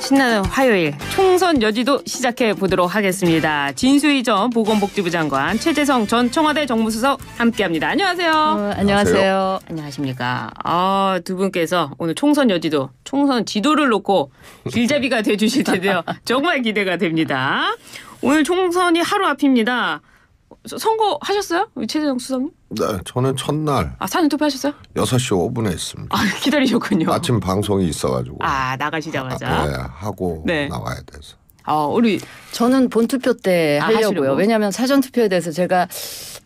신나는 화요일 총선 여지도 시작해 보도록 하겠습니다. 진수희 전 보건복지부 장관, 최재성 전 청와대 정무수석 함께합니다. 안녕하세요. 안녕하세요. 안녕하십니까. 두 분께서 오늘 총선 여지도, 총선 지도를 놓고 길잡이가 돼주실 텐데요. 정말 기대가 됩니다. 오늘 총선이 하루 앞입니다. 선거 하셨어요? 최재성 수석님? 네, 저는 첫날 사전 투표하셨어요? 6시 5분에 했습니다. 기다리셨군요. 아침 방송이 있어가지고 나가시자마자 네, 하고 네. 나와야 돼서. 우리 저는 본투표 때 하려고요. 하시려고? 왜냐하면 사전투표에 대해서 제가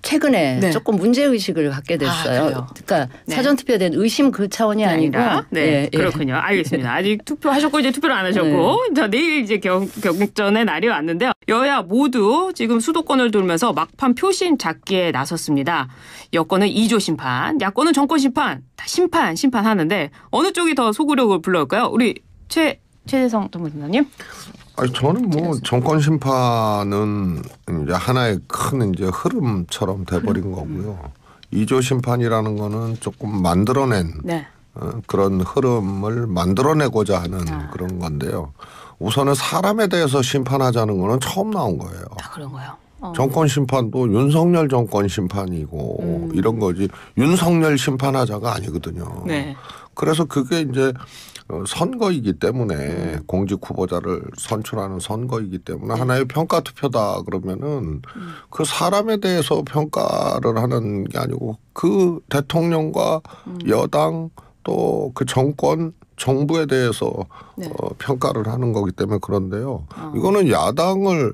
최근에 네. 조금 문제의식을 갖게 됐어요. 그래요? 그러니까 사전투표에 대한 의심 그 차원이 아니고. 그렇군요. 알겠습니다. 아직 투표하셨고 이제 투표를 안 하셨고 자, 내일 이제 경선의 날이 왔는데요. 여야 모두 지금 수도권을 돌면서 막판 표심 잡기에 나섰습니다. 여권은 2조 심판, 야권은 정권 심판, 다 심판하는데 어느 쪽이 더 소구력을 불러올까요? 우리 최재성 전문위원님. 저는 정권 심판은 이제 하나의 큰 이제 흐름처럼 돼버린 거고요. 2조 심판이라는 거는 조금 만들어낸 그런 흐름을 만들어내고자 하는 그런 건데요. 우선은 사람에 대해서 심판하자는 거는 처음 나온 거예요. 그런 거요. 정권 심판도 윤석열 정권 심판이고 이런 거지 윤석열 심판하자가 아니거든요. 네. 그래서 그게 이제 선거이기 때문에 공직 후보자를 선출하는 선거이기 때문에 하나의 평가 투표다 그러면은 그 사람에 대해서 평가를 하는 게 아니고 그 대통령과 여당 또 그 정권 정부에 대해서 평가를 하는 거기 때문에 그런데요. 이거는 야당을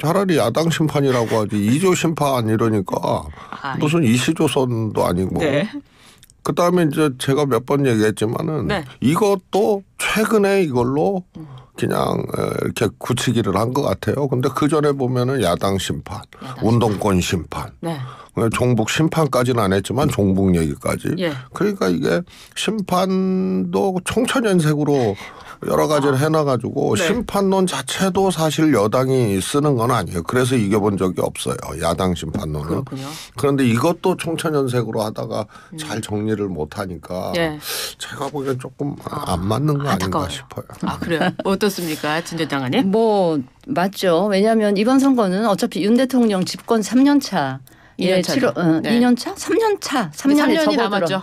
차라리 야당 심판이라고 하지 2조 심판 이러니까 무슨 이시조선도 아니고 그다음에 이제 제가 몇 번 얘기했지만은 이것도 최근에 이걸로 그냥 이렇게 굳히기를 한 것 같아요. 근데 그 전에 보면은 야당 심판, 운동권 심판, 종북 심판까지는 안 했지만 종북 얘기까지. 그러니까 이게 심판도 청천연색으로 여러 가지를 해놔가지고 심판론 자체도 사실 여당이 쓰는 건 아니에요. 그래서 이겨본 적이 없어요. 야당 심판론은. 그렇군요. 그런데 이것도 청천연색으로 하다가 잘 정리를 못하니까 제가 보기엔 조금 안 맞는 거 아닌가 싶어요. 그래요? 어떻습니까? 진 전 장관님? 맞죠. 왜냐하면 이번 선거는 어차피 윤 대통령 집권 3년 차. 2년 차죠. 2년 차? 3년 차. 3년이 남았죠.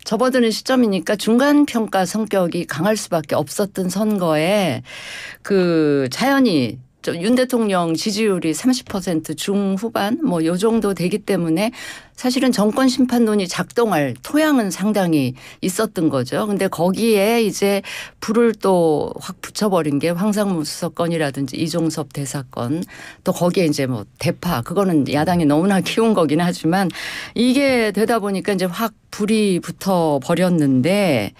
접어드는 시점이니까 중간 평가 성격이 강할 수밖에 없었던 선거에 자연히 윤 대통령 지지율이 30% 중후반 요 정도 되기 때문에 사실은 정권 심판론이 작동할 토양은 상당히 있었던 거죠. 근데 거기에 이제 불을 또 확 붙여버린 게 황상무 수석건이라든지 이종섭 대사건 또 거기에 이제 대파 그거는 야당이 너무나 키운 거긴 하지만 이게 되다 보니까 이제 확 불이 붙어 버렸는데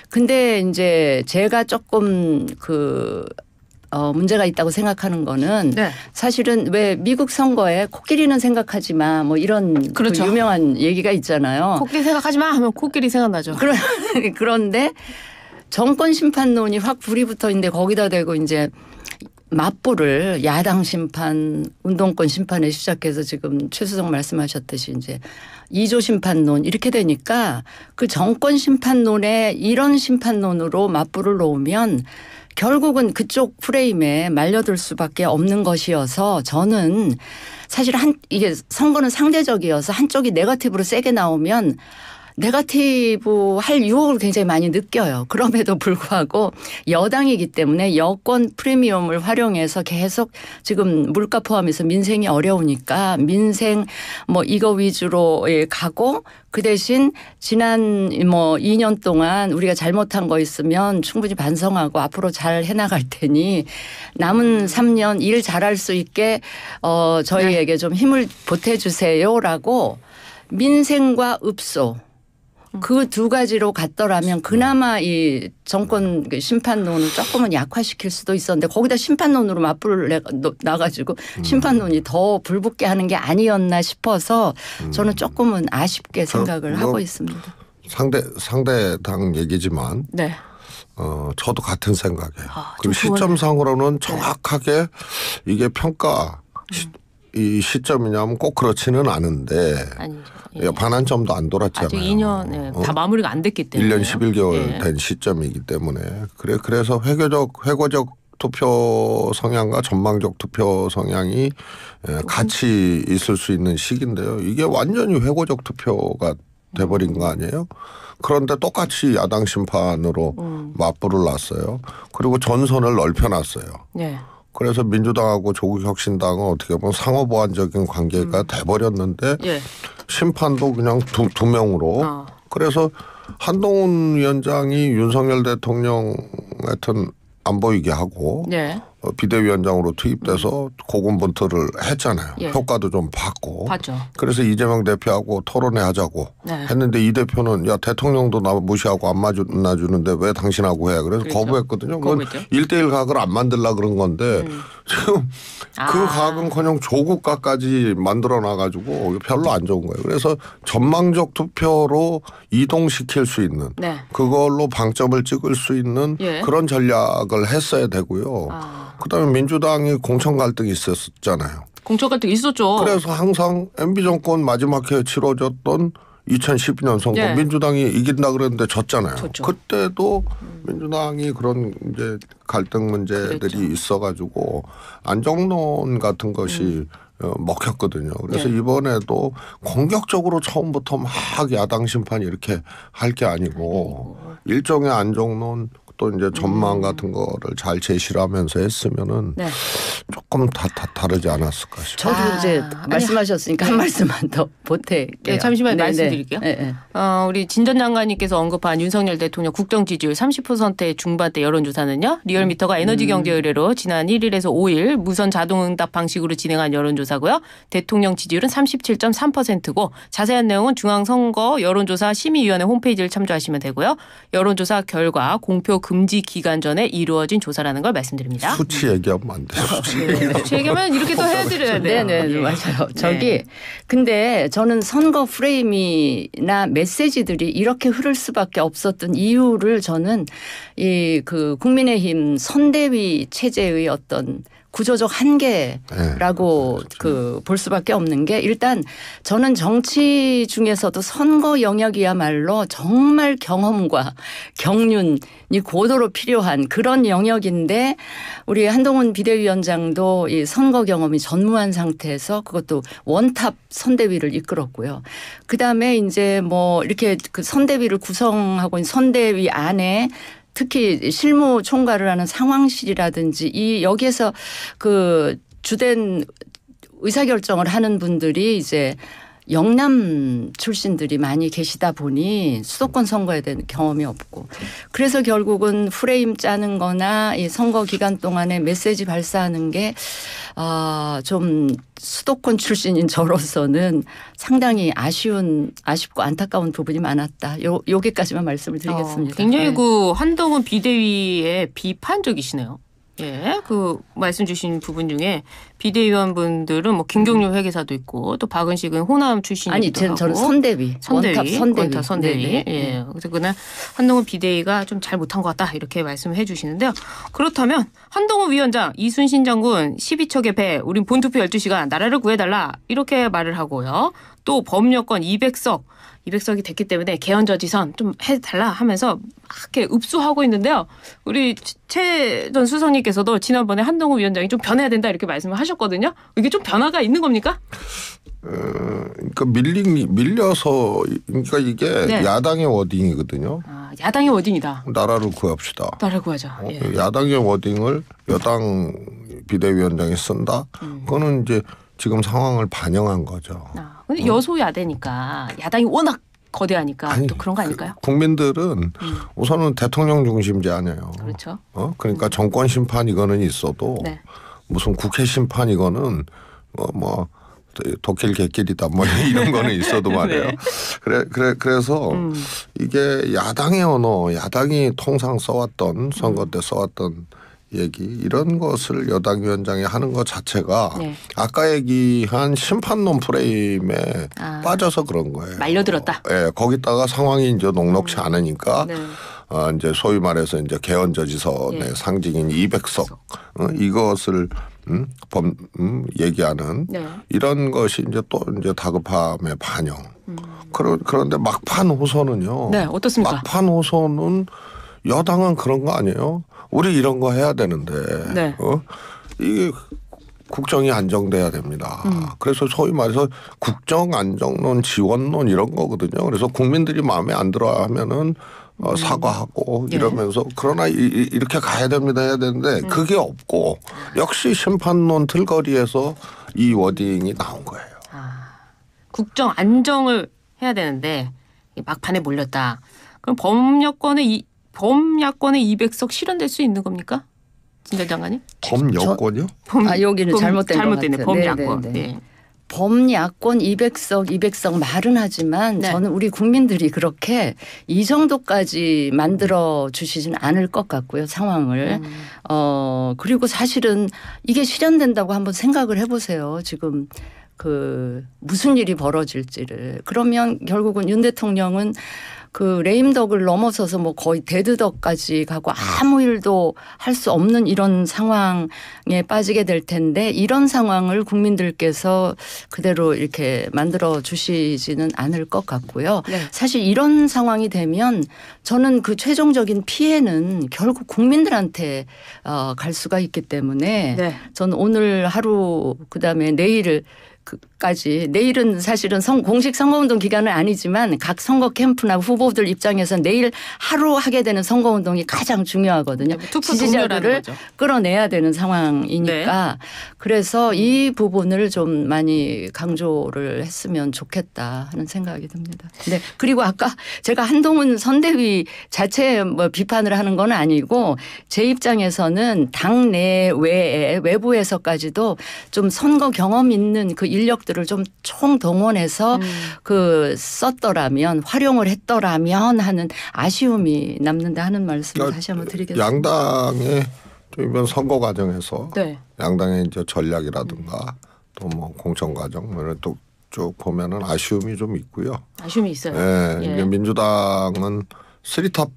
근데 이제 제가 조금 문제가 있다고 생각하는 거는 사실은 왜 미국 선거에 코끼리는 생각하지만 이런 그렇죠. 유명한 얘기가 있잖아요. 코끼리 생각하지 마 하면 코끼리 생각나죠. 그런데 정권 심판론이 확 불이 붙어 있는데 거기다 대고 이제 맞불을 야당 심판, 운동권 심판에 시작해서 지금 최수석 말씀하셨듯이 이제 2조 심판론 이렇게 되니까 그 정권 심판론에 이런 심판론으로 맞불을 놓으면 결국은 그쪽 프레임에 말려들 수밖에 없는 것이어서 저는 사실 이게 선거는 상대적이어서 한쪽이 네거티브로 세게 나오면 네거티브 할 유혹을 굉장히 많이 느껴요. 그럼에도 불구하고 여당이기 때문에 여권 프리미엄을 활용해서 계속 지금 물가 포함해서 민생이 어려우니까 민생 이거 위주로 가고 그 대신 지난 2년 동안 우리가 잘못한 거 있으면 충분히 반성하고 앞으로 잘 해나갈 테니 남은 3년 일 잘할 수 있게 저희에게 좀 힘을 보태주세요라고 민생과 읍소 그 두 가지로 갔더라면 그나마 이 정권 심판론을 조금은 약화시킬 수도 있었는데 거기다 심판론으로 맞불을 나가지고 심판론이 더 불붙게 하는 게 아니었나 싶어서 저는 조금은 아쉽게 생각을 하고 있습니다. 상대당 얘기지만 저도 같은 생각이에요. 그리고 시점상으로는 정확하게 이게 평가 이 시점이냐면 꼭 그렇지는 않은데 아니죠. 예. 반환점도 안 돌았잖아요. 아직 2년 네. 다 마무리가 안 됐기 때문에 1년 11개월 예. 된 시점이기 때문에 그래서 회고적 투표 성향과 전망적 투표 성향이 같이 있을 수 있는 시기인데요. 이게 완전히 회고적 투표가 돼버린 거 아니에요? 그런데 똑같이 야당 심판으로 맞불을 놨어요. 그리고 전선을 넓혀놨어요. 네. 그래서 민주당하고 조국혁신당은 어떻게 보면 상호보완적인 관계가 돼버렸는데 예. 심판도 그냥 두 명으로. 그래서 한동훈 위원장이 윤석열 대통령 하여튼 안 보이게 하고 네. 비대위원장으로 투입돼서 고군분투를 했잖아요. 예. 효과도 좀 봤고. 봤죠. 그래서 이재명 대표하고 토론회 하자고 네. 했는데 이 대표는 야 대통령도 나 무시하고 안 만나주는데 왜 당신하고 해. 그래서 그렇죠. 거부했거든요. 그건 거부했죠. 1대1 각을 안 만들려고 그런 건데 지금 그 각은커녕 조국각까지 만들어놔가지고 별로 안 좋은 거예요. 그래서 전망적 투표로 이동시킬 수 있는 네. 그걸로 방점을 찍을 수 있는 예. 그런 전략을 했어야 되고요. 그다음에 민주당이 공천 갈등이 있었잖아요. 공천 갈등 있었죠. 그래서 항상 MB 정권 마지막 해에 치러졌던 2012년 선거 네. 민주당이 이긴다 그랬는데 졌잖아요. 졌죠. 그때도 민주당이 그런 이제 갈등 문제들이 그랬죠. 있어가지고 안정론 같은 것이 먹혔거든요. 그래서 네. 이번에도 공격적으로 처음부터 막 야당 심판이 이렇게 할 게 아니고 일종의 안정론 또 이제 전망 같은 거를 잘 제시를 하면서 했으면은 네. 조금 다르지 않았을까 싶어요. 저도 이제 말씀하셨으니까 한 말씀만 더 보태게요. 네, 잠시만 말씀드릴게요. 네. 우리 진 전 장관님께서 언급한 윤석열 대통령 국정 지지율 30%의 중반대 여론조사는요. 리얼미터가 에너지경제 의뢰로 지난 1일에서 5일 무선 자동응답 방식으로 진행한 여론조사고요. 대통령 지지율은 37.3%고 자세한 내용은 중앙선거 여론조사 심의위원회 홈페이지를 참조하시면 되고요. 여론조사 결과 공표 금지 기간 전에 이루어진 조사라는 걸 말씀드립니다. 수치 얘기하면 안 돼요. 수치 얘기하면 이렇게 또 해드려야 돼요. 네네 예. 맞아요. 저기 근데 저는 선거 프레임이나 메시지들이 이렇게 흐를 수밖에 없었던 이유를 저는 이 그 국민의힘 선대위 체제의 어떤 구조적 한계라고 그 볼 수밖에 없는 게 일단 저는 정치 중에서도 선거 영역이야말로 정말 경험과 경륜이 고도로 필요한 그런 영역인데 우리 한동훈 비대위원장도 이 선거 경험이 전무한 상태에서 그것도 원탑 선대위를 이끌었고요. 그다음에 이제 뭐 이렇게 그 선대위를 구성하고 있는 선대위 안에 특히 실무 총괄을 하는 상황실이라든지 이 여기에서 그 주된 의사결정을 하는 분들이 이제 영남 출신들이 많이 계시다 보니 수도권 선거에 대한 경험이 없고 그래서 결국은 프레임 짜는 거나 이 선거 기간 동안에 메시지 발사하는 게 좀 수도권 출신인 저로서는 상당히 아쉽고 안타까운 부분이 많았다. 여기까지만 말씀을 드리겠습니다. 굉장히 네. 그 한동훈 비대위에 비판적이시네요. 예, 그 말씀 주신 부분 중에 비대위원분들은 뭐 김경률 회계사도 있고 또 박은식은 호남 출신이기도 아니 하고. 저는 선대위. 원탑 선대위. 네네. 예. 그래서 그날 한동훈 비대위가 좀 잘 못한 것 같다 이렇게 말씀을 해주시는데요. 그렇다면 한동훈 위원장 이순신 장군 12척의 배 우린 본투표 12시간 나라를 구해달라 이렇게 말을 하고요. 또 법여권 200석이 됐기 때문에 개헌저지선 좀 해달라 하면서 막 이렇게 읍수하고 있는데요. 우리 최 전 수석님께서도 지난번에 한동훈 위원장이 좀 변해야 된다 이렇게 말씀을 하셨거든요. 이게 좀 변화가 있는 겁니까? 그러니까 밀려서 그러니까 이게 네. 야당의 워딩이거든요. 야당의 워딩이다. 나라를 구합시다. 나라를 구하자. 예. 야당의 워딩을 여당 비대위원장이 쓴다. 그거는 이제 지금 상황을 반영한 거죠. 근데 여소야대니까 야당이 워낙 거대하니까 아니, 또 그런 거 아닐까요? 국민들은 우선은 대통령 중심제 아니에요. 그렇죠. 그러니까 정권 심판 이거는 있어도 네. 무슨 국회 심판 이거는 뭐 독일 개길이다 뭐 이런 거는 있어도 말이에요. 네. 그래서 이게 야당의 언어, 야당이 통상 써왔던 선거 때 써왔던 얘기 이런 것을 여당 위원장이 하는 것 자체가 네. 아까 얘기한 심판론 프레임에 빠져서 그런 거예요. 말려들었다. 예, 거기다가 상황이 이제 녹록치 않으니까 네. 이제 소위 말해서 이제 개헌저지선의 네. 상징인 200석 이것을 얘기하는 네. 이런 것이 이제 또 이제 다급함의 반영. 그런데 막판 호소는요. 네, 어떻습니까? 막판 호소는 여당은 그런 거 아니에요? 우리 이런 거 해야 되는데 네. 이게 국정이 안정돼야 됩니다. 그래서 소위 말해서 국정 안정론, 지원론 이런 거거든요. 그래서 국민들이 마음에 안 들어 하면은 사과하고 이러면서 그러나 이렇게 가야 됩니다 해야 되는데 그게 없고 역시 심판론 틀거리에서 이 워딩이 나온 거예요. 국정 안정을 해야 되는데 막판에 몰렸다. 그럼 범야권의 200석 실현될 수 있는 겁니까? 진 전 장관님? 범여권이요? 여기는 잘못된 것 잘못됐네. 같아요. 범야권. 네. 네. 범야권 200석 말은 하지만 네. 저는 우리 국민들이 그렇게 이 정도까지 만들어 주시지는 않을 것 같고요. 상황을. 그리고 사실은 이게 실현된다고 한번 생각을 해보세요. 지금 무슨 일이 벌어질지를. 그러면 결국은 윤 대통령은 그 레임덕을 넘어서서 뭐 거의 데드덕까지 가고 아무 일도 할 수 없는 이런 상황에 빠지게 될 텐데 이런 상황을 국민들께서 그대로 이렇게 만들어 주시지는 않을 것 같고요. 네. 사실 이런 상황이 되면 저는 그 최종적인 피해는 결국 국민들한테 갈 수가 있기 때문에 네. 저는 오늘 하루 그다음에 내일은 사실은 공식 선거운동 기간은 아니지만 각 선거 캠프나 후보들 입장에서 내일 하루 하게 되는 선거운동이 가장 중요하거든요. 투표 지지자들을 동료라는 거죠. 끌어내야 되는 상황이니까 그래서 이 부분을 좀 많이 강조를 했으면 좋겠다 하는 생각이 듭니다. 네. 그리고 아까 제가 한동훈 선대위 자체 뭐 비판을 하는 건 아니고 제 입장에서는 당 내외에 외부에서까지도 좀 선거 경험 있는 그 인력들을 좀 총동원해서 썼더라면 활용을 했더라면 하는 아쉬움이 남는다 하는 말씀을 다시 한번 드리겠습니다. 양당의 이번 선거 과정에서 네. 양당의 이제 전략이라든가 또 뭐 공천 과정 또 쭉 보면은 아쉬움이 좀 있고요. 아쉬움이 있어요. 예, 예. 이게 민주당은 쓰리탑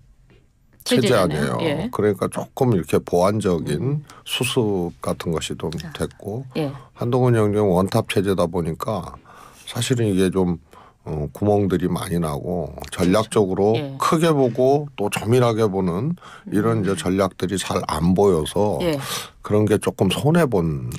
체제 아니에요. 예. 그러니까 조금 이렇게 보완적인 수습 같은 것이 좀 됐고 예. 한동훈 영정 원탑 체제다 보니까 사실은 이게 좀 구멍들이 많이 나고 전략적으로 예. 크게 보고 또 조밀하게 보는 이런 이제 전략들이 잘 안 보여서 예. 그런 게 조금 손해 본.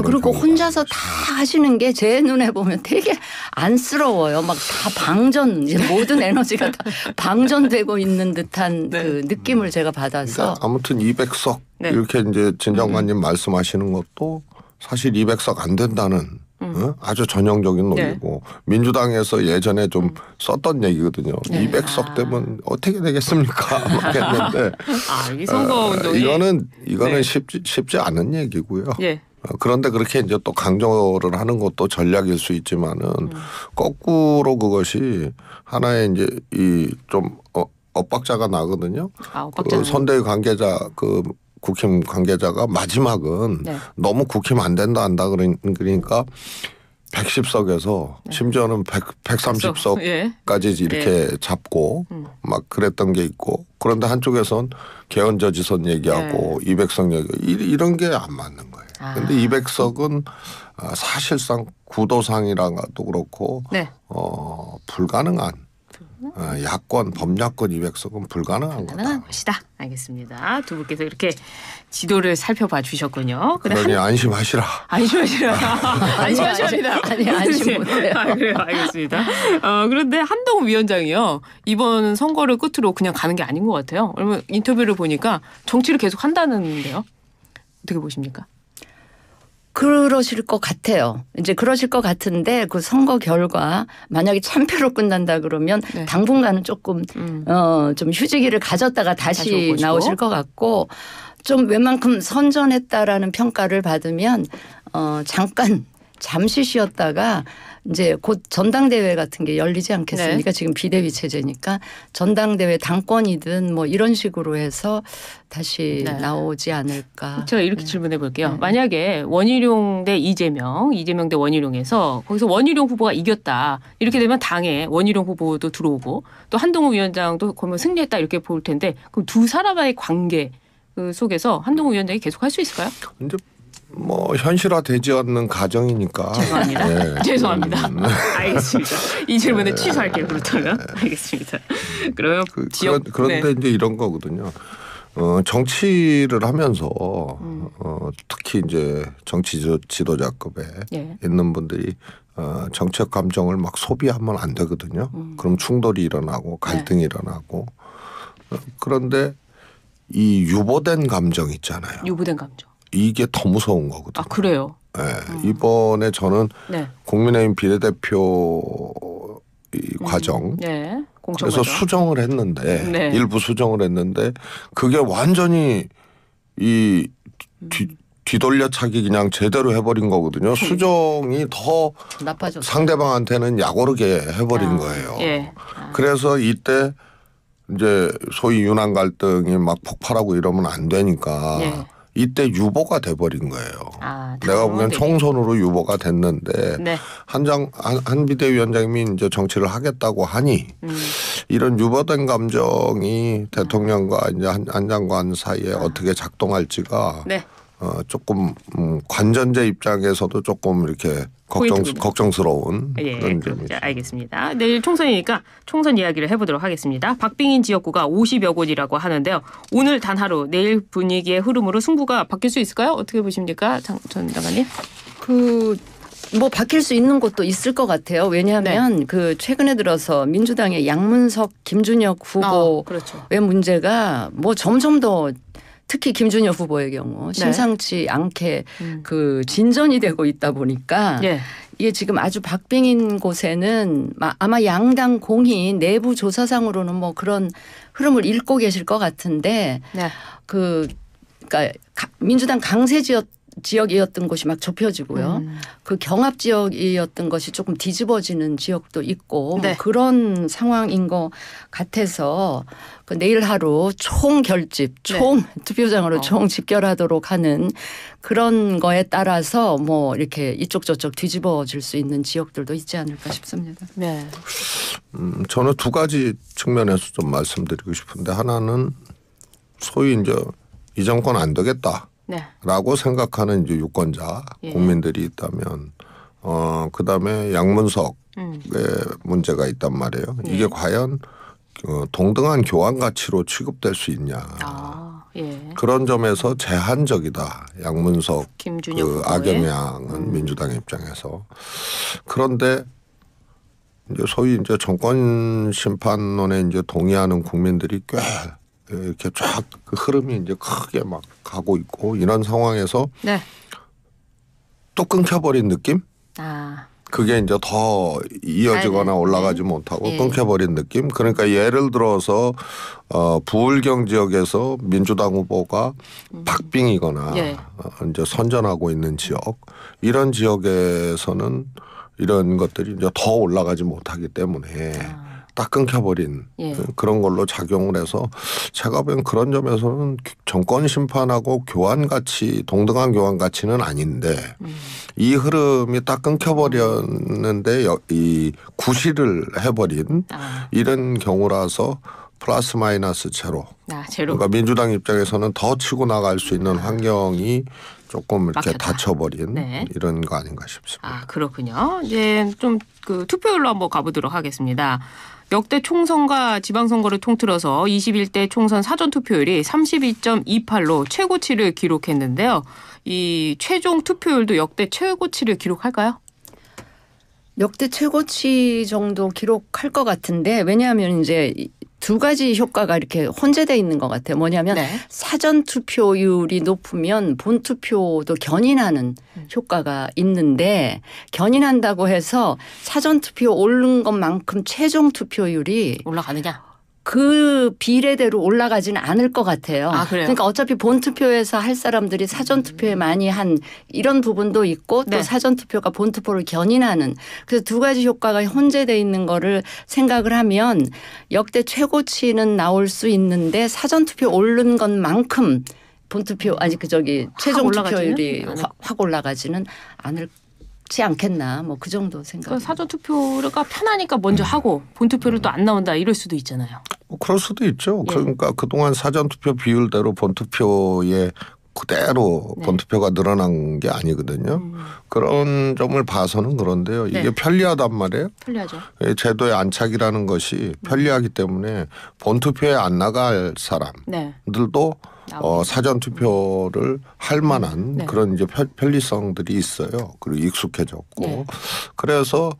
그리고 혼자서 다 하시는 게 제 눈에 보면 되게 안쓰러워요. 막 다 이제 모든 에너지가 다 방전되고 있는 듯한 네. 그 느낌을 제가 받아서. 그러니까 아무튼 200석 네. 이렇게 이제 진 장관님 말씀하시는 것도 사실 200석 안 된다는 아주 전형적인 논리고 민주당에서 예전에 좀 썼던 얘기거든요. 네. 200석 되면 어떻게 되겠습니까? 막 했는데 이 선거 운동이 이거는 네. 쉽지 않은 얘기고요. 예. 그런데 그렇게 이제 또 강조를 하는 것도 전략일 수 있지만은 거꾸로 그것이 하나의 이제 이 좀 엇박자가 나거든요. 엇박자는. 선대위 관계자 국힘 관계자가 마지막은 네. 너무 국힘 안 된다 한다 그러니까 110석에서 심지어는 130석까지 이렇게 잡고 막 그랬던 게 있고 그런데 한쪽에선 개헌저지선 얘기하고 200석 얘기 이런 게 안 맞는 거예요. 그런데 200석은 사실상 구도상이라도 그렇고 네. 불가능한 야권 범야권 200석은 불가능한 거다. 것이다. 알겠습니다. 두 분께서 이렇게 지도를 살펴봐 주셨군요. 그러니 안심하시라. 안심하십니다. 아니 안심 못해요. 그래요. 알겠습니다. 그런데 한동훈 위원장이요. 이번 선거를 끝으로 그냥 가는 게 아닌 것 같아요. 그러면 인터뷰를 보니까 정치를 계속 한다는데요. 어떻게 보십니까? 그러실 것 같아요. 이제 그러실 것 같은데 그 선거 결과 만약에 참패로 끝난다 그러면 당분간은 조금 좀 휴지기를 가졌다가 다시 나오실 것 같고 좀 웬만큼 선전했다라는 평가를 받으면 잠시 쉬었다가 이제 곧 전당대회 같은 게 열리지 않겠습니까? 지금 비대위 체제니까 전당대회 당권이든 뭐 이런 식으로 해서 다시 나오지 않을까. 제가 이렇게 질문해 볼게요. 만약에 원희룡 대 이재명 대 원희룡에서 거기서 원희룡 후보가 이겼다. 이렇게 되면 당에 원희룡 후보도 들어오고 또 한동훈 위원장도 그러면 승리했다 이렇게 볼 텐데 그럼 두 사람의 관계 그 속에서 한동훈 위원장이 계속 할 수 있을까요? 이제 뭐 현실화되지 않는 가정이니까. 죄송합니다. 네. 죄송합니다. 알겠습니다. 이 질문은 취소할게요. 그렇다면 알겠습니다. 그러면 지역 그런데 이제 이런 거거든요. 정치를 하면서 특히 이제 정치 지도자급에 예. 있는 분들이 정책 감정을 막 소비하면 안 되거든요. 그럼 충돌이 일어나고 갈등이 일어나고 그런데 이 유보된 감정 있잖아요. 유보된 감정. 이게 더 무서운 거거든요. 아 그래요. 네. 이번에 저는 네. 국민의힘 비례대표 이 과정 네. 그래서 수정을 했는데 네. 일부 수정을 했는데 그게 완전히 이 뒤돌려차기 그냥 제대로 해버린 거거든요. 수정이 더 나빠졌어요. 상대방한테는 약오르게 해버린 거예요. 예. 그래서 이때 이제 소위 윤한 갈등이 막 폭발하고 이러면 안 되니까 예. 이때 유보가 돼버린 거예요. 아, 내가 보기엔 총선으로 유보가 됐는데 네. 한 비대위원장님이 이제 정치를 하겠다고 하니 이런 유보된 감정이 대통령과 이제 한 장관 사이에 어떻게 작동할지가 네. 조금 관전자 입장에서도 조금 이렇게 걱정스러운 예, 그런 점이죠. 알겠습니다. 내일 총선이니까 총선 이야기를 해보도록 하겠습니다. 박빙인 지역구가 50여 곳이라고 하는데요. 오늘 단 하루 내일 분위기의 흐름으로 승부가 바뀔 수 있을까요? 어떻게 보십니까, 전 장관님? 뭐 바뀔 수 있는 곳도 있을 것 같아요. 왜냐하면 그 최근에 들어서 민주당의 양문석, 김준혁 후보의 그렇죠. 문제가 뭐 점점 더 특히 김준혁 후보의 경우 심상치 않게 그 진전이 되고 있다 보니까 예. 이게 지금 아주 박빙인 곳에는 아마 양당 공히 내부 조사상으로는 뭐 그런 흐름을 읽고 계실 것 같은데 네. 그러니까 민주당 강세 지역이었던 곳이 막 좁혀지고요. 그 경합 지역이었던 것이 조금 뒤집어지는 지역도 있고 네. 뭐 그런 상황인 것 같아서 그 내일 하루 총 결집, 총 투표장으로 총 집결하도록 하는 그런 거에 따라서 뭐 이렇게 이쪽 저쪽 뒤집어질 수 있는 지역들도 있지 않을까 싶습니다. 네. 저는 두 가지 측면에서 좀 말씀드리고 싶은데 하나는 소위 이제 이 정권 안 되겠다. 네. 라고 생각하는 이제 유권자 국민들이 있다면 그다음에 양문석의 문제가 있단 말이에요. 이게 과연 동등한 교환 가치로 취급될 수 있냐. 예. 그런 점에서 제한적이다. 양문석 그 악영향은 민주당 입장에서. 그런데 이제 소위 이제 정권 심판론에 이제 동의하는 국민들이 꽤 이렇게 쫙 그 흐름이 이제 크게 막 가고 있고 이런 상황에서 네. 또 끊겨버린 느낌? 그게 이제 더 이어지거나 올라가지 못하고 끊겨버린 느낌. 그러니까 예를 들어서 부울경 지역에서 민주당 후보가 박빙이거나 이제 선전하고 있는 지역 이런 지역에서는 이런 것들이 이제 더 올라가지 못하기 때문에 딱 끊겨버린 그런 걸로 작용을 해서 제가 보기엔 그런 점에서는 정권 심판하고 교환 가치 동등한 교환 가치는 아닌데 이 흐름이 딱 끊겨버렸는데 이 구실을 해버린 이런 경우라서 플러스 마이너스 제로. 그러니까 민주당 입장에서는 더 치고 나갈 수 있는 환경이 조금 이렇게 닫혀버린 이런 거 아닌가 싶습니다. 그렇군요. 이제 좀 그 투표율로 한번 가보도록 하겠습니다. 역대 총선과 지방선거를 통틀어서 21대 총선 사전투표율이 32.28로 최고치를 기록했는데요. 이 최종 투표율도 역대 최고치를 기록할까요? 역대 최고치 정도 기록할 것 같은데 왜냐하면 이제 두 가지 효과가 이렇게 혼재되어 있는 것 같아요. 뭐냐면 사전 투표율이 높으면 본 투표도 견인하는 효과가 있는데 견인한다고 해서 사전 투표 오른 것만큼 최종 투표율이 올라가느냐? 그 비례대로 올라가지는 않을 것 같아요. 그러니까 어차피 본 투표에서 할 사람들이 사전 투표에 많이 한 이런 부분도 있고 또 사전 투표가 본 투표를 견인하는 그래서 두 가지 효과가 혼재되어 있는 거를 생각을 하면 역대 최고치는 나올 수 있는데 사전 투표 오른 것만큼 본 투표 최종 투표율이 확 올라가지는 않지 않겠나 뭐 그 정도 생각. 그러니까 사전 투표가 편하니까 먼저 하고 본 투표를 또 안 나온다 이럴 수도 있잖아요. 그럴 수도 있죠. 그러니까 그동안 사전 투표 비율대로 본 투표에 그대로 네. 본투표가 늘어난 게 아니거든요. 그런 점을 봐서는 그런데요. 이게 네. 편리하단 말이에요. 편리하죠. 제도의 안착이라는 것이 편리하기 때문에 본투표에 안 나갈 사람들도 네. 사전 투표를 할 만한 네. 그런 이제 편리성들이 있어요. 그리고 익숙해졌고 네. 그래서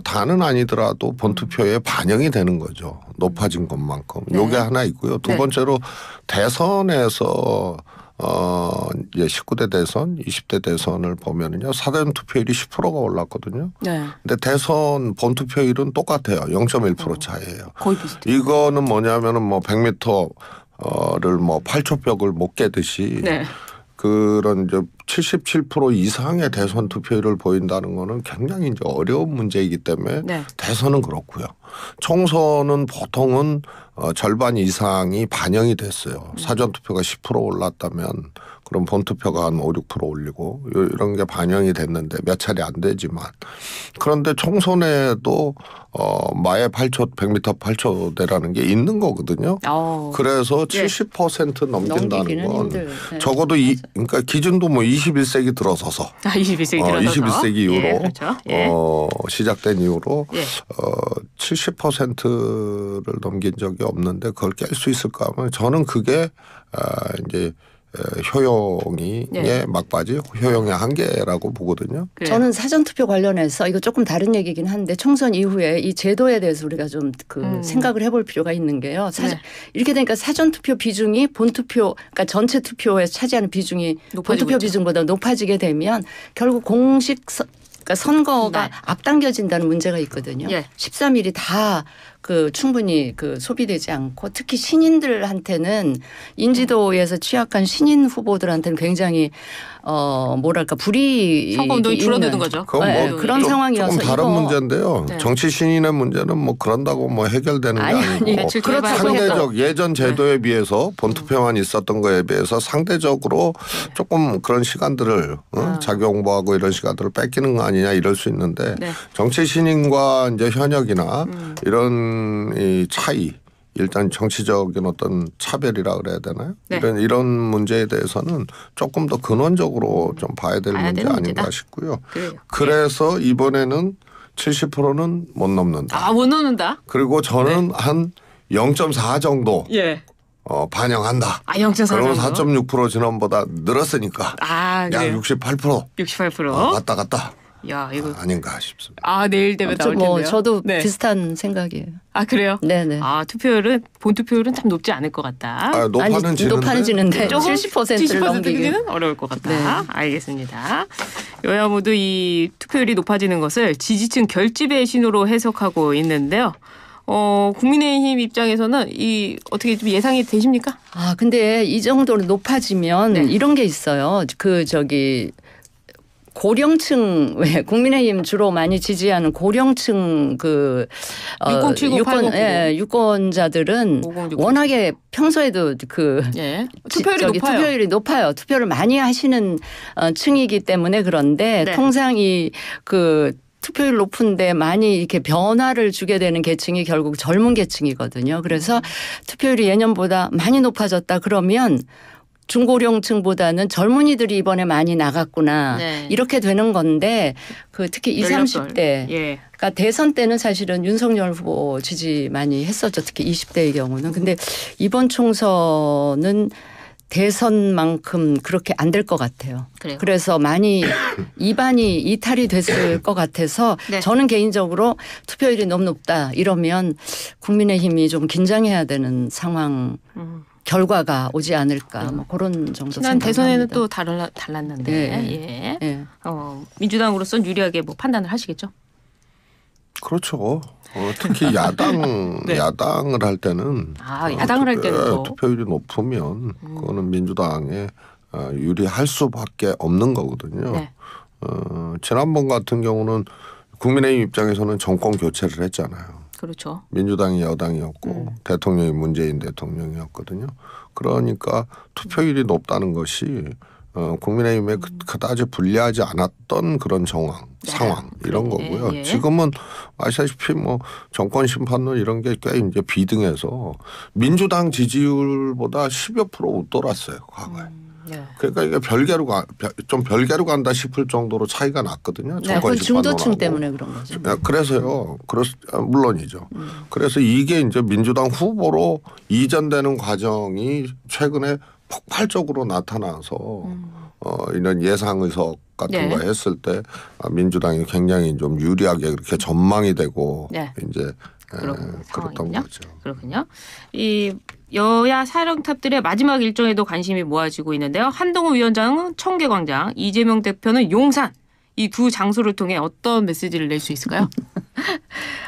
다는 아니더라도 본투표에 반영이 되는 거죠. 높아진 것만큼. 네. 요게 하나 있고요. 두 네. 번째로 대선에서 이제 19대 대선, 20대 대선을 보면은요. 사전 투표율이 10%가 올랐거든요. 네. 근데 대선 본투표율은 똑같아요. 0.1% 차이예요. 거의 비슷해요. 이거는 뭐냐면은 뭐 100m를 뭐 8초 벽을 못 깨듯이 네. 그런 이제 77% 이상의 대선 투표율을 보인다는 거는 굉장히 이제 어려운 문제이기 때문에 네. 대선은 그렇고요. 총선은 보통은 절반 이상이 반영이 됐어요. 사전 투표가 10% 올랐다면 그럼 본투표가 한 5, 6% 올리고 이런 게 반영이 됐는데 몇 차례 안 되지만 그런데 총선에도 마의 8초 100m 8초대라는 게 있는 거거든요. 그래서 70% 넘긴다는 건 네. 적어도 그러니까 기준도 뭐 21세기 들어서서 21세기 들어서서 21세기 이후로 예, 그렇죠. 예. 시작된 이후로 예. 70%를 넘긴 적이 없는데 그걸 깰 수 있을까 하면 저는 그게 이제 효용이 예. 막바지 효용의 한계라고 보거든요. 그래요. 저는 사전투표 관련해서 이거 조금 다른 얘기긴 한데 총선 이후에 이 제도에 대해서 우리가 좀 생각을 해볼 필요가 있는 게요. 네. 이렇게 되니까 사전투표 비중이 본투표 그러니까 전체 투표에 차지하는 비중이 본투표 있죠. 비중보다 높아지게 되면 결국 그러니까 선거가 네. 앞당겨진다는 문제가 있거든요. 예. 13일이 다 충분히 소비되지 않고 특히 신인들한테는 인지도에서 취약한 신인 후보들한테는 굉장히 뭐랄까 불이익이 선거운동이 있는 줄어드는 거죠. 그건 네, 뭐 그런 상황이어서 조금 다른 이거 문제인데요. 네. 정치 신인의 문제는 뭐 그런다고 뭐 해결되는 게 아니고 며칠 뒤에 봐야 상대적 예전 제도에 비해서 본투표만 있었던 거에 비해서 상대적으로 조금 그런 시간들을 자기 공부하고 이런 시간들을 뺏기는 거 아니냐 이럴 수 있는데 네. 정치 신인과 이제 현역이나 이런 이 차이 일단 정치적인 어떤 차별이라 그래야 되나요? 네. 이런 문제에 대해서는 조금 더 근원적으로 좀 봐야 될 문제 되는 아닌가 문제다. 싶고요. 그래요. 그래서 이번에는 70%는 못 넘는다. 못 넣는다. 그리고 저는 한 0.4 정도 예. 반영한다. 0.4 그러면 정도. 4.6% 지난보다 늘었으니까 약 약 68% 68%. 왔다 갔다 야, 이거 아닌가 싶습니다. 내일 되면 나올 뭐 텐데요. 저도 네. 비슷한 생각이에요. 그래요? 네네. 투표율은 본투표율은 참 높지 않을 것 같다. 높아는 지는데 조금 70%를 넘기기는 넘기기는 어려울 것 같다. 네. 알겠습니다. 여야 모두 이 투표율이 높아지는 것을 지지층 결집의 신호로 해석하고 있는데요. 국민의힘 입장에서는 어떻게 좀 예상이 되십니까? 근데 이 정도로 높아지면 네. 이런 게 있어요. 고령층 왜 국민의힘 주로 많이 지지하는 고령층 6070, 8090. 유권자들은 5060. 워낙에 평소에도 투표율이 높아요. 투표율이 높아요. 투표를 많이 하시는 층이기 때문에 그런데 네. 통상 투표율 높은데 많이 이렇게 변화를 주게 되는 계층이 결국 젊은 계층이거든요. 그래서 투표율이 예년보다 많이 높아졌다 그러면 중고령층보다는 젊은이들이 이번에 많이 나갔구나. 네. 이렇게 되는 건데 특히 20, 연령별. 30대 예. 그러니까 대선 때는 사실은 윤석열 후보 지지 많이 했었죠. 특히 20대의 경우는. 근데 이번 총선은 대선만큼 그렇게 안 될 것 같아요. 그래요. 그래서 많이 이반이 이탈이 됐을 것 같아서 네. 저는 개인적으로 투표율이 너무 높다 이러면 국민의힘이 좀 긴장해야 되는 상황 결과가 오지 않을까 뭐 그런 정도 지난 대선에는 생각합니다. 또 달랐는데 네. 예. 민주당으로서는 유리하게 판단을 하시겠죠? 그렇죠. 특히 야당을 할 때는 야당을 할 때는 또. 투표율이 높으면 그거는 민주당에 유리할 수밖에 없는 거거든요. 네. 지난번 같은 경우는 국민의힘 입장에서는 정권 교체를 했잖아요. 그렇죠. 민주당이 여당이었고 대통령이 문재인 대통령이었거든요. 그러니까 투표율이 높다는 것이 국민의힘에 그다지 불리하지 않았던 그런 상황 이런 거고요. 예. 지금은 아시다시피 뭐 정권 심판론 이런 게 꽤 이제 비등해서 민주당 지지율보다 10여 프로 웃돌았어요. 과거에. 네. 그러니까 이게 좀 별개로 간다 싶을 정도로 차이가 났거든요. 네, 그건 정권 중도층 심판론하고. 때문에 그런 거죠. 그래서요. 물론이죠. 그래서 이게 이제 민주당 후보로 이전되는 과정이 최근에 폭발적으로 나타나서 이런 예상 의석 같은 네. 거 했을 때 민주당이 굉장히 좀 유리하게 그렇게 전망이 되고 네. 이제 그런 그랬던 상황이군요. 거죠. 그렇군요. 이 여야 사령탑들의 마지막 일정에도 관심이 모아지고 있는데요. 한동훈 위원장은 청계광장, 이재명 대표는 용산. 이 두 장소를 통해 어떤 메시지를 낼 수 있을까요?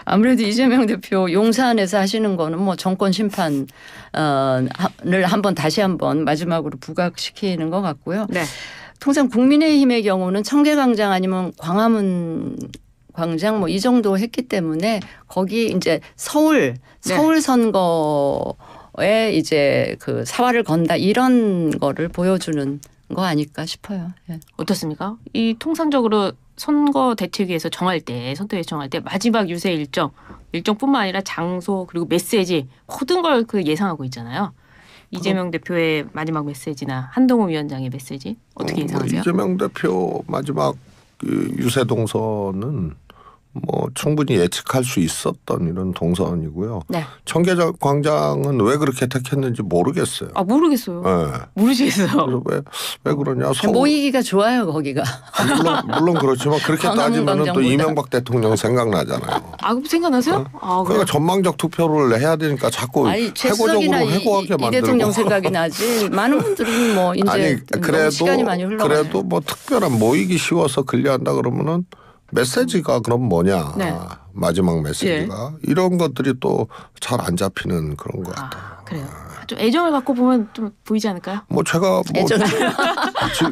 아무래도 이재명 대표 용산에서 하시는 거는 뭐 정권 심판을 다시 한번 마지막으로 부각시키는 것 같고요. 네. 통상 국민의힘의 경우는 청계광장 아니면 광화문 광장 뭐 이 정도 했기 때문에 거기 이제 서울 선거에 이제 그 사활을 건다 이런 거를 보여주는 거 아닐까 싶어요. 예. 어떻습니까? 이 통상적으로 선거 대책위에서 선대위 정할 때 마지막 유세 일정뿐만 아니라 장소 그리고 메시지 모든 걸 그 예상하고 있잖아요. 이재명 대표의 마지막 메시지나 한동훈 위원장의 메시지 어떻게 예상하세요? 이재명 대표 마지막 그 유세 동선은 뭐 충분히 예측할 수 있었던 이런 동선이고요. 네. 청계광장은 왜 그렇게 택했는지 모르겠어요. 아 모르겠어요. 네. 모르시겠어요. 그래서 왜 그러냐? 모이기가 좋아요 거기가. 물론 그렇지만 그렇게 따지면 또 광화문광장보다. 이명박 대통령 생각나잖아요. 아 생각나세요? 아 그러니까 전망적 투표를 해야 되니까 자꾸 아니 회고적으로 최수석이나 회고하게 이 만들고. 대통령 생각이 나지. 많은 분들이 뭐 이제 아니 너무 시간이 많이 흘러가요. 그래도 뭐 특별한 모이기 쉬워서 근려한다 그러면은 메시지가 그럼 뭐냐? 네. 마지막 메시지가 이런 것들이 또 잘 안 잡히는 그런 것 같아요. 그래요. 좀 애정을 갖고 보면 좀 보이지 않을까요? 뭐 제가 뭐 애정을.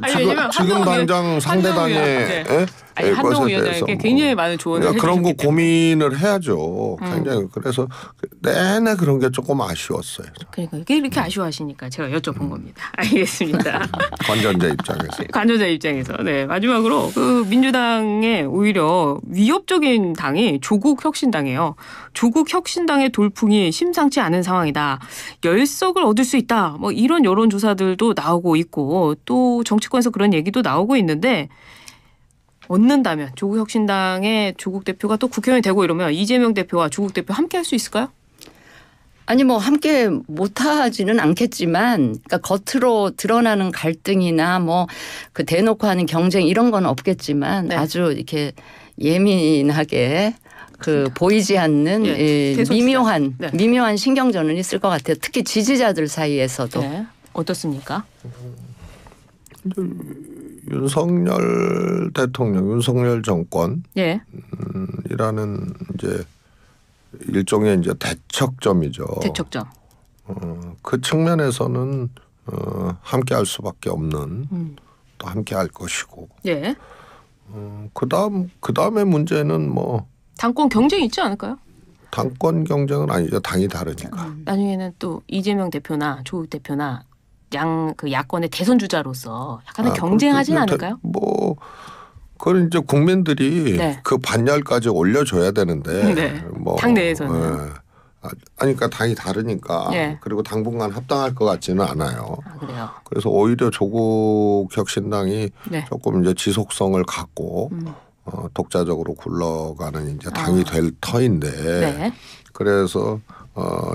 아니, 왜냐면 지금 한동훈 당장 위원- 상대당의 한동훈 아니, 한동훈 것에 대해서 위원장에게 굉장히 많은 조언을 그러니까 그런 거 해주셨기 때문에. 고민을 해야죠. 굉장히 그래서 내내 그런 게 조금 아쉬웠어요. 그러니까 이게 이렇게 아쉬워하시니까 제가 여쭤본 겁니다. 알겠습니다. 관전자 입장에서. 관여자 입장에서. 네. 마지막으로 그 민주당의 오히려 위협적인 당이 조국혁신당이에요. 조국혁신당의 돌풍이 심상치 않은 상황이다. 열석을 얻을 수 있다. 뭐 이런 여론조사들도 나오고 있고 또 정치권에서 그런 얘기도 나오고 있는데 얻는다면 조국혁신당의 조국 대표가 또 국회의원이 되고 이러면 이재명 대표와 조국 대표 함께 할 수 있을까요? 아니 뭐 함께 못하지는 않겠지만 그러니까 겉으로 드러나는 갈등이나 뭐 그 대놓고 하는 경쟁 이런 건 없겠지만 네. 아주 이렇게 예민하게 그 보이지 않는 예, 미묘한 네. 미묘한 신경전은 있을 것 같아요. 특히 지지자들 사이에서도. 네. 어떻습니까? 윤석열 대통령, 윤석열 정권 예. 이라는 이제 일종의 이제 대척점이죠. 대척점. 그 측면에서는 함께할 수밖에 없는 또 함께할 것이고. 예. 그다음에 문제는 뭐 당권 경쟁이 있지 않을까요? 당권 경쟁은 아니죠. 당이 다르니까. 나중에는 또 이재명 대표나 조국 대표나 그 야권의 대선 주자로서 약간은 경쟁하진 그렇게 않을까요? 뭐 그건 이제 국민들이 네. 그 반열까지 올려줘야 되는데. 네. 뭐 당 내에서는. 아니 그러니까 당이 다르니까. 네. 그리고 당분간 합당할 것 같지는 않아요. 아, 그래요. 그래서 오히려 조국 혁신당이 네. 조금 이제 지속성을 갖고 독자적으로 굴러가는 이제 당이 될 터인데 네. 그래서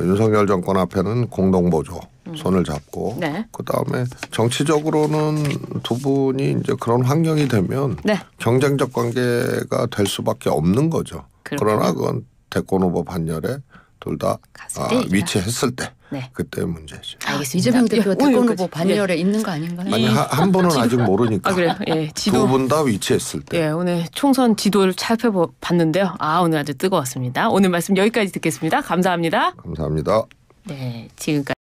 윤석열 정권 앞에는 공동보조 손을 잡고 네. 그다음에 정치적으로는 두 분이 이제 그런 환경이 되면 네. 경쟁적 관계가 될 수밖에 없는 거죠. 그렇군요. 그러나 그건 대권 후보 반열에 둘 다 갔을 때 위치했을 때 네. 그때 문제죠. 알겠습니다. 이재명 대표 예, 대권 오늘까지. 후보 반열에 있는 거 아닌가요? 아니 한 분은 아직 모르니까. 아 그래요. 예. 지도. 두 분 다 위치했을 때. 예, 오늘 총선 지도를 살펴봤는데요. 오늘 아주 뜨거웠습니다. 오늘 말씀 여기까지 듣겠습니다. 감사합니다. 감사합니다. 네, 지금까지.